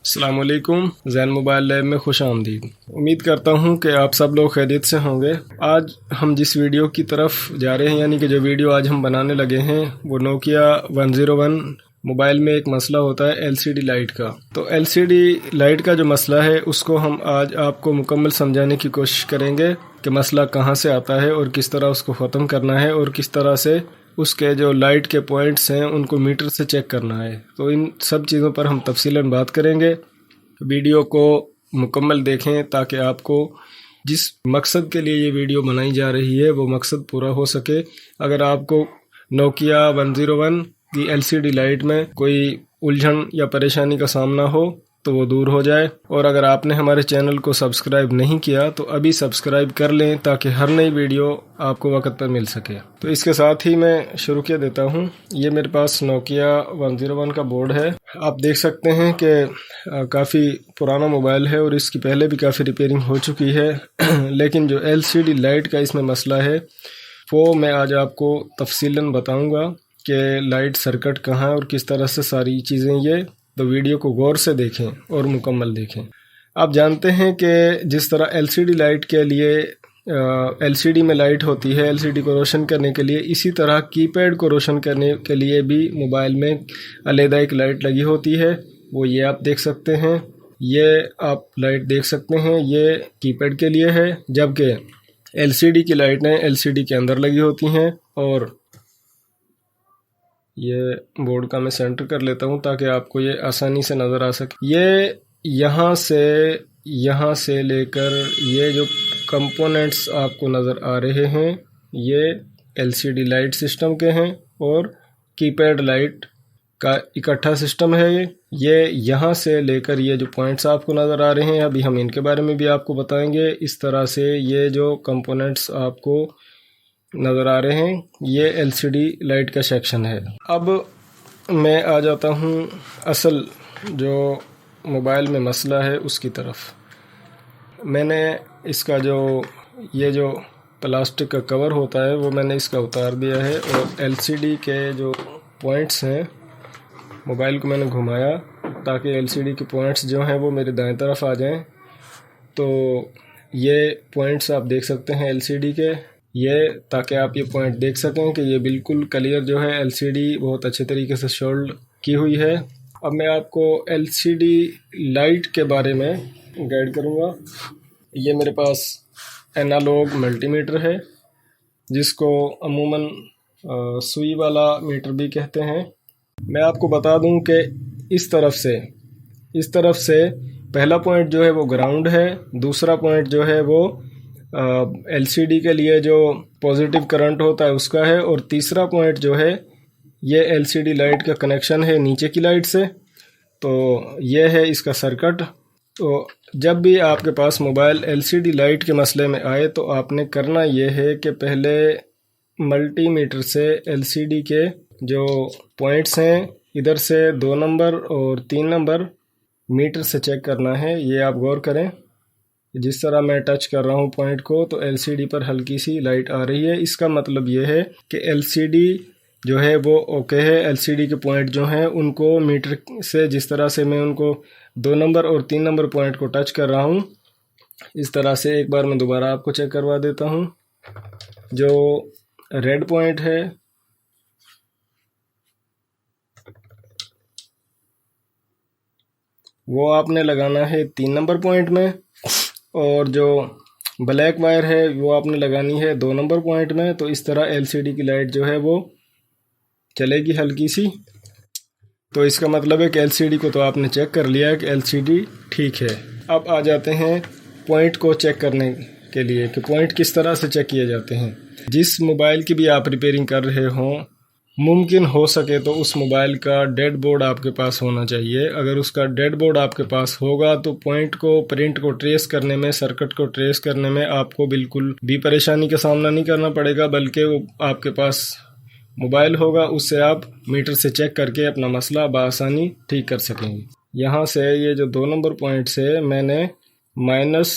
अस्सलाम वालेकुम। Jain mobile lab में खुश आमदीद। उम्मीद करता हूँ कि आप सब लोग खैरियत से होंगे। आज हम जिस वीडियो की तरफ जा रहे हैं, यानी कि जो वीडियो आज हम बनाने लगे हैं, वो नोकिया 101 मोबाइल में एक मसला होता है एलसीडी लाइट का। तो एलसीडी लाइट का जो मसला है उसको हम आज आपको मुकम्मल समझाने की कोशिश करेंगे कि मसला कहाँ से आता है और किस तरह उसको ख़त्म करना है और किस तरह से उसके जो लाइट के पॉइंट्स हैं उनको मीटर से चेक करना है। तो इन सब चीज़ों पर हम तफसीलन बात करेंगे। वीडियो को मुकम्मल देखें ताकि आपको जिस मकसद के लिए ये वीडियो बनाई जा रही है वो मकसद पूरा हो सके। अगर आपको नोकिया 101 की एलसीडी लाइट में कोई उलझन या परेशानी का सामना हो तो वो दूर हो जाए, और अगर आपने हमारे चैनल को सब्सक्राइब नहीं किया तो अभी सब्सक्राइब कर लें ताकि हर नई वीडियो आपको वक्त पर मिल सके। तो इसके साथ ही मैं शुरू किया देता हूँ। ये मेरे पास नोकिया 101 का बोर्ड है। आप देख सकते हैं कि काफ़ी पुराना मोबाइल है और इसकी पहले भी काफ़ी रिपेयरिंग हो चुकी है लेकिन जो एलसीडी लाइट का इसमें मसला है वो मैं आज आपको तफसीलन बताऊँगा कि लाइट सर्किट कहाँ है और किस तरह से सारी चीज़ें ये। तो वीडियो को गौर से देखें और मुकम्मल देखें। आप जानते हैं कि जिस तरह एलसीडी लाइट के लिए एलसीडी में लाइट होती है एलसीडी को रोशन करने के लिए, इसी तरह कीपैड को रोशन करने के लिए भी मोबाइल में अलग एक लाइट लगी होती है। वो ये आप देख सकते हैं, ये आप लाइट देख सकते हैं, ये कीपैड के लिए है, जबकि एलसीडी की लाइटें एलसीडी के अंदर लगी होती हैं। और ये बोर्ड का मैं सेंटर कर लेता हूँ ताकि आपको ये आसानी से नज़र आ सके। ये यहाँ से लेकर ये जो कंपोनेंट्स आपको नज़र आ रहे हैं ये एलसीडी लाइट सिस्टम के हैं और कीपैड लाइट का इकट्ठा सिस्टम है। ये यहाँ से लेकर ये जो पॉइंट्स आपको नज़र आ रहे हैं अभी हम इनके बारे में भी आपको बताएंगे। इस तरह से ये जो कंपोनेंट्स आपको नज़र आ रहे हैं ये एलसीडी लाइट का सेक्शन है। अब मैं आ जाता हूँ असल जो मोबाइल में मसला है उसकी तरफ। मैंने इसका ये जो प्लास्टिक का कवर होता है वो मैंने इसका उतार दिया है और एलसीडी के जो पॉइंट्स हैं मोबाइल को मैंने घुमाया ताकि एलसीडी के पॉइंट्स जो हैं वो मेरे दाएं तरफ आ जाएं। तो ये पॉइंट्स आप देख सकते हैं एलसीडी के, ये ताकि आप ये पॉइंट देख सकें कि ये बिल्कुल क्लियर जो है एलसीडी बहुत अच्छे तरीके से शोल्ड की हुई है। अब मैं आपको एलसीडी लाइट के बारे में गाइड करूँगा। ये मेरे पास एनालॉग मल्टीमीटर है जिसको अमूमन सुई वाला मीटर भी कहते हैं। मैं आपको बता दूं कि इस तरफ से पहला पॉइंट जो है वो ग्राउंड है, दूसरा पॉइंट जो है वो एलसीडी के लिए जो पॉजिटिव करंट होता है उसका है, और तीसरा पॉइंट जो है ये एलसीडी लाइट का कनेक्शन है नीचे की लाइट से। तो ये है इसका सर्किट। तो जब भी आपके पास मोबाइल एलसीडी लाइट के मसले में आए तो आपने करना ये है कि पहले मल्टीमीटर से एलसीडी के जो पॉइंट्स हैं इधर से 2 नंबर और 3 नंबर मीटर से चेक करना है। ये आप गौर करें, जिस तरह मैं टच कर रहा हूँ पॉइंट को तो एलसीडी पर हल्की सी लाइट आ रही है। इसका मतलब ये है कि एलसीडी जो है वो ओके है। एलसीडी के पॉइंट जो हैं उनको मीटर से, जिस तरह से मैं उनको 2 नंबर और 3 नंबर पॉइंट को टच कर रहा हूँ, इस तरह से एक बार मैं दोबारा आपको चेक करवा देता हूँ। जो रेड पॉइंट है वो आपने लगाना है 3 नंबर पॉइंट में, और जो ब्लैक वायर है वो आपने लगानी है 2 नंबर पॉइंट में। तो इस तरह एलसीडी की लाइट जो है वो चलेगी हल्की सी। तो इसका मतलब है कि एलसीडी को तो आपने चेक कर लिया है कि एलसीडी ठीक है। अब आ जाते हैं पॉइंट को चेक करने के लिए कि पॉइंट किस तरह से चेक किए जाते हैं। जिस मोबाइल की भी आप रिपेयरिंग कर रहे हों, मुमकिन हो सके तो उस मोबाइल का डेड बोर्ड आपके पास होना चाहिए। अगर उसका डेड बोर्ड आपके पास होगा तो पॉइंट को, प्रिंट को ट्रेस करने में, सर्किट को ट्रेस करने में आपको बिल्कुल भी परेशानी का सामना नहीं करना पड़ेगा, बल्कि वो आपके पास मोबाइल होगा, उससे आप मीटर से चेक करके अपना मसला बआसानी ठीक कर सकेंगे। यहाँ से ये जो 2 नंबर पॉइंट से मैंने माइनस,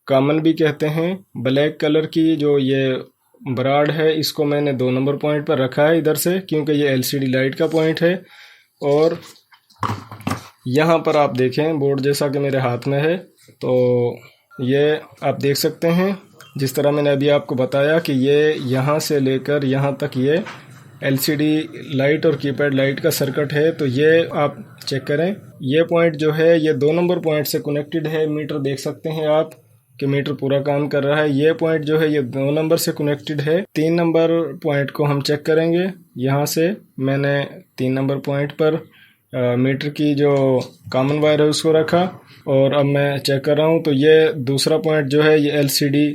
कॉमन भी कहते हैं, ब्लैक कलर की जो ये ब्राड है, इसको मैंने 2 नंबर पॉइंट पर रखा है इधर से, क्योंकि ये एलसीडी लाइट का पॉइंट है। और यहाँ पर आप देखें बोर्ड जैसा कि मेरे हाथ में है, तो ये आप देख सकते हैं जिस तरह मैंने अभी आपको बताया कि ये यहाँ से लेकर यहाँ तक ये एलसीडी लाइट और कीपैड लाइट का सर्किट है। तो ये आप चेक करें, ये पॉइंट जो है ये 2 नंबर पॉइंट से कनेक्टेड है। मीटर देख सकते हैं आप कि मीटर पूरा काम कर रहा है। ये पॉइंट जो है ये 2 नंबर से कनेक्टेड है। 3 नंबर पॉइंट को हम चेक करेंगे। यहाँ से मैंने 3 नंबर पॉइंट पर मीटर की जो कॉमन वायर है उसको रखा और अब मैं चेक कर रहा हूँ। तो ये दूसरा पॉइंट जो है ये एलसीडी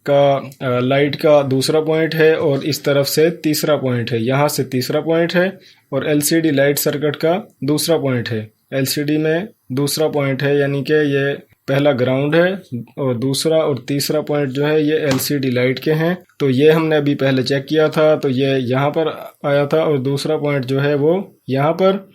का लाइट का दूसरा पॉइंट है और इस तरफ से तीसरा पॉइंट है। यहाँ से तीसरा पॉइंट है और एलसीडी लाइट सर्किट का दूसरा पॉइंट है। एलसीडी में दूसरा पॉइंट है, यानी कि ये पहला ग्राउंड है और दूसरा और तीसरा पॉइंट जो है ये एलसीडी लाइट के हैं। तो ये हमने अभी पहले चेक किया था, तो ये यहाँ पर आया था और दूसरा पॉइंट जो है वो यहाँ पर,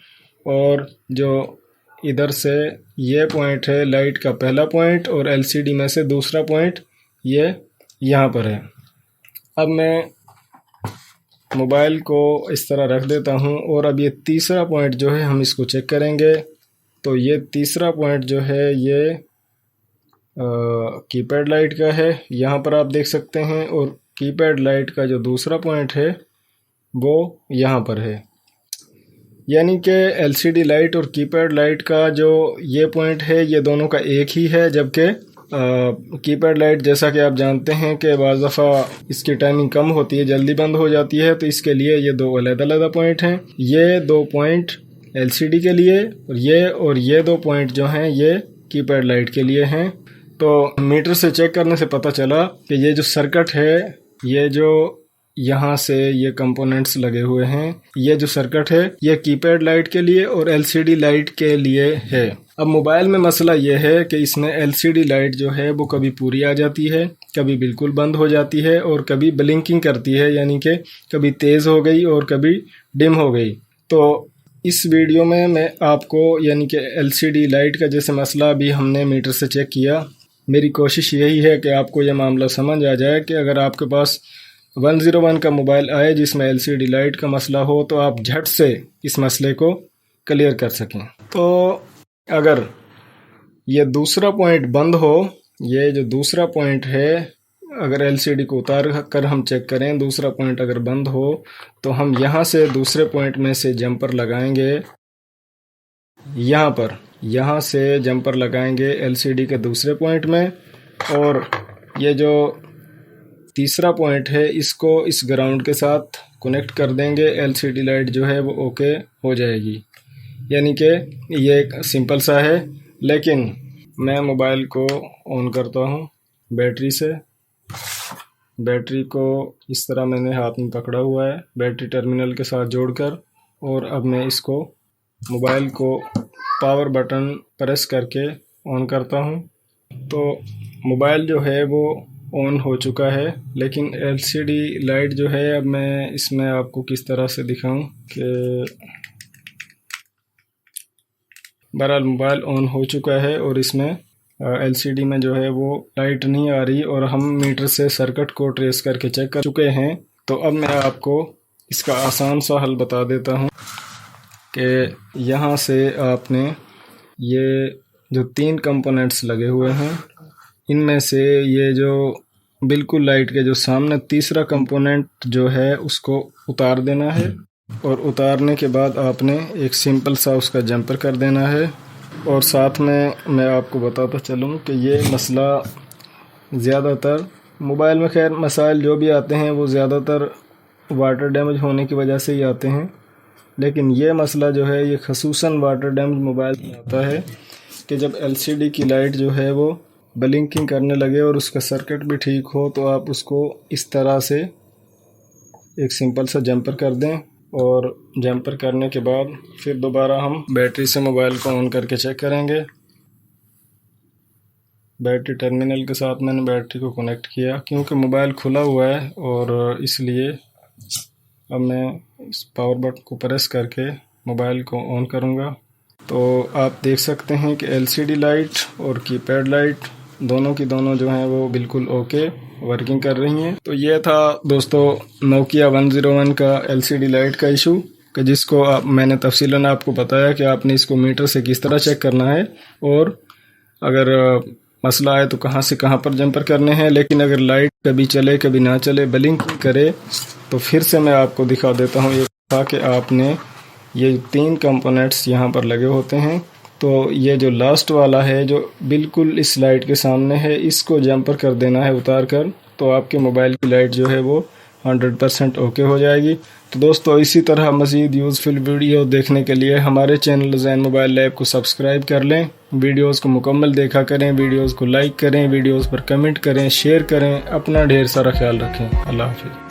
और जो इधर से ये पॉइंट है लाइट का पहला पॉइंट और एलसीडी में से दूसरा पॉइंट ये यहाँ पर है। अब मैं मोबाइल को इस तरह रख देता हूँ और अब ये तीसरा पॉइंट जो है हम इसको चेक करेंगे। तो ये तीसरा पॉइंट जो है ये कीपैड लाइट का है, यहाँ पर आप देख सकते हैं, और कीपैड लाइट का जो दूसरा पॉइंट है वो यहाँ पर है। यानी कि एलसीडी लाइट और कीपैड लाइट का जो ये पॉइंट है ये दोनों का एक ही है, जबकि कीपैड लाइट जैसा कि आप जानते हैं कि बाज़ दफ़ा इसकी टाइमिंग कम होती है, जल्दी बंद हो जाती है, तो इसके लिए ये 2 अलग-अलग पॉइंट हैं। ये 2 पॉइंट एलसीडी के लिए और ये 2 पॉइंट जो हैं ये कीपैड लाइट के लिए हैं। तो मीटर से चेक करने से पता चला कि ये जो सर्किट है, ये जो यहाँ से ये कंपोनेंट्स लगे हुए हैं, ये जो सर्किट है ये कीपैड लाइट के लिए और एलसीडी लाइट के लिए है। अब मोबाइल में मसला ये है कि इसमें एलसीडी लाइट जो है वो कभी पूरी आ जाती है, कभी बिल्कुल बंद हो जाती है और कभी ब्लिंकिंग करती है, यानी कि कभी तेज़ हो गई और कभी डिम हो गई। तो इस वीडियो में मैं आपको यानी कि एलसीडी लाइट का जैसे मसला अभी हमने मीटर से चेक किया, मेरी कोशिश यही है कि आपको यह मामला समझ आ जाए कि अगर आपके पास 101 का मोबाइल आए जिसमें एलसीडी लाइट का मसला हो तो आप झट से इस मसले को क्लियर कर सकें। तो अगर ये दूसरा पॉइंट बंद हो, ये जो दूसरा पॉइंट है, अगर एलसीडी को उतार कर हम चेक करें, दूसरा पॉइंट अगर बंद हो तो हम यहाँ से दूसरे पॉइंट में से जंपर लगाएंगे, यहाँ से जंपर लगाएंगे एलसीडी के दूसरे पॉइंट में, और ये जो तीसरा पॉइंट है इसको इस ग्राउंड के साथ कनेक्ट कर देंगे। एलसीडी लाइट जो है वो ओके हो जाएगी। यानी कि ये एक सिंपल सा है, लेकिन मैं मोबाइल को ऑन करता हूँ बैटरी से। बैटरी को इस तरह मैंने हाथ में पकड़ा हुआ है बैटरी टर्मिनल के साथ जोड़कर, और अब मैं इसको मोबाइल को पावर बटन प्रेस करके ऑन करता हूँ। तो मोबाइल जो है वो ऑन हो चुका है, लेकिन एलसीडी लाइट जो है, अब मैं इसमें आपको किस तरह से दिखाऊं कि बहरहाल मोबाइल ऑन हो चुका है और इसमें एलसीडी में जो है वो लाइट नहीं आ रही, और हम मीटर से सर्किट को ट्रेस करके चेक कर चुके हैं। तो अब मैं आपको इसका आसान सा हल बता देता हूं कि यहाँ से आपने ये जो 3 कंपोनेंट्स लगे हुए हैं, इनमें से ये जो बिल्कुल लाइट के जो सामने तीसरा कंपोनेंट जो है उसको उतार देना है, और उतारने के बाद आपने एक सिंपल सा उसका जंपर कर देना है। और साथ में मैं आपको बताता चलूँ कि ये मसला ज़्यादातर मोबाइल में, खैर मसाइल जो भी आते हैं वो ज़्यादातर वाटर डैमेज होने की वजह से ही आते हैं, लेकिन ये मसला जो है ये खसूसन वाटर डैमेज मोबाइल में आता है कि जब एलसीडी की लाइट जो है वो ब्लिंकिंग करने लगे और उसका सर्किट भी ठीक हो, तो आप उसको इस तरह से एक सिंपल सा जंपर कर दें, और जंपर करने के बाद फिर दोबारा हम बैटरी से मोबाइल को ऑन करके चेक करेंगे। बैटरी टर्मिनल के साथ मैंने बैटरी को कनेक्ट किया क्योंकि मोबाइल खुला हुआ है, और इसलिए अब मैं इस पावर बटन को प्रेस करके मोबाइल को ऑन करूँगा। तो आप देख सकते हैं कि एलसीडी लाइट और कीपैड लाइट दोनों की दोनों जो हैं वो बिल्कुल ओके वर्किंग कर रही हैं। तो ये था दोस्तों नोकिया 101 का एलसीडी लाइट का इशू। कि जिसको मैंने तफसीलन आपको बताया कि आपने इसको मीटर से किस तरह चेक करना है और अगर मसला आए तो कहाँ से कहाँ पर जंपर करने हैं। लेकिन अगर लाइट कभी चले कभी ना चले, ब्लिंक करे, तो फिर से मैं आपको दिखा देता हूँ। ये था कि आपने ये 3 कंपोनेंट्स यहाँ पर लगे होते हैं, तो ये जो लास्ट वाला है जो बिल्कुल इस लाइट के सामने है, इसको जंपर कर देना है उतार कर, तो आपके मोबाइल की लाइट जो है वो 100% ओके हो जाएगी। तो दोस्तों इसी तरह मज़ीद यूज़फुल वीडियो देखने के लिए हमारे चैनल ज़ैन मोबाइल लैब को सब्सक्राइब कर लें, वीडियोस को मुकम्मल देखा करें, वीडियोस को लाइक करें, वीडियोस पर कमेंट करें, शेयर करें। अपना ढेर सारा ख्याल रखें। अल्लाह हाफ़िज़।